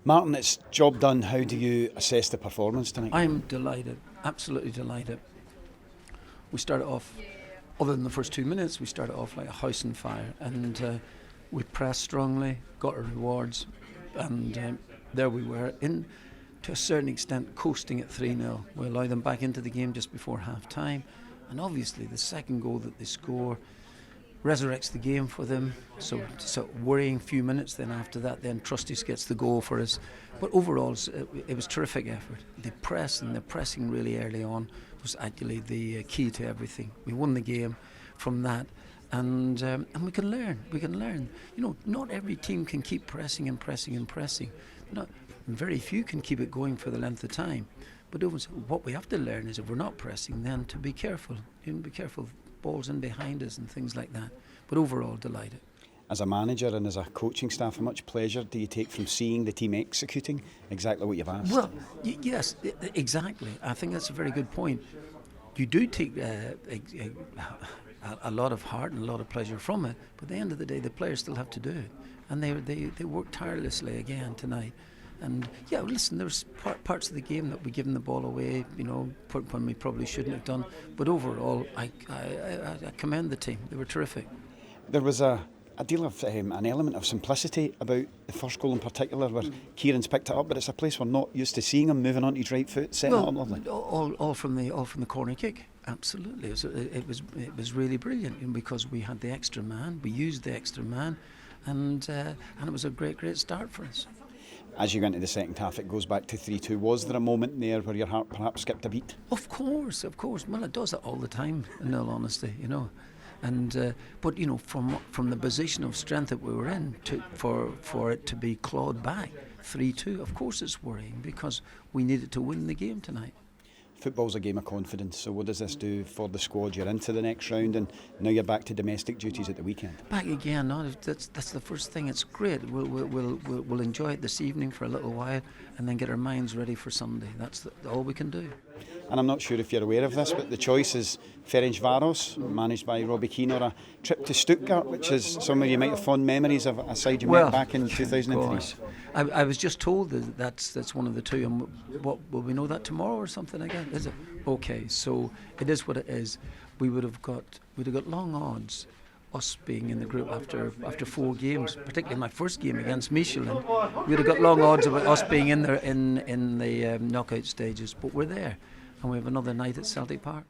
Martin, it's job done. How do you assess the performance tonight? I'm delighted, absolutely delighted. We started off, other than the first 2 minutes, we started off like a house on fire, and we pressed strongly, got our rewards, and there we were, to a certain extent, coasting at 3-0. We allowed them back into the game just before half-time, and obviously the second goal that they score resurrects the game for them. So worrying few minutes then after that, then Trustees gets the goal for us. But overall, it was terrific effort. They pressed, and the pressing really early on was actually the key to everything. We won the game from that, and we can learn. We can learn. You know, not every team can keep pressing and pressing and pressing. Very few can keep it going for the length of time. But what we have to learn is if we're not pressing, then to be careful. You know, be careful. Balls in behind us and things like that. But overall, delighted. As a manager and as a coaching staff, how much pleasure do you take from seeing the team executing exactly what you've asked? Well, yes, exactly. I think that's a very good point. You do take a lot of heart and a lot of pleasure from it, but at the end of the day, the players still have to do it. And they worked tirelessly again tonight. And yeah, listen, there's parts of the game that we given the ball away, you know, when we probably shouldn't have done. But overall, I commend the team. They were terrific. There was a deal of an element of simplicity about the first goal in particular, where Kieran's picked it up, but it's a place we're not used to seeing him moving onto his right foot, setting it up lovely. All from the corner kick. Absolutely, it was really brilliant, because we had the extra man, we used the extra man, and it was a great start for us. As you go into the second half, it goes back to 3-2. Was there a moment there where your heart perhaps skipped a beat? Of course. Well, it does that all the time, in all honesty, you know. And but you know, from the position of strength that we were in, for it to be clawed back 3-2, of course it's worrying, because we needed to win the game tonight. Football's a game of confidence, so what does this do for the squad? You're into the next round, and now you're back to domestic duties at the weekend. Back again, no, that's the first thing. It's great. We'll enjoy it this evening for a little while, and then get our minds ready for Sunday. That's all we can do. And I'm not sure if you're aware of this, but the choice is Ferencváros, managed by Robbie Keane, or a trip to Stuttgart, which is somewhere you might have fond memories of, a side you met back in 2003. I was just told that that's one of the two, and what will we know that tomorrow or something again? Is it? Okay, so it is what it is. We'd have got long odds, us being in the group after 4 games, particularly my first game against Michelin. We'd have got long odds about us being in there in the knockout stages, but we're there, and we have another night at Celtic Park.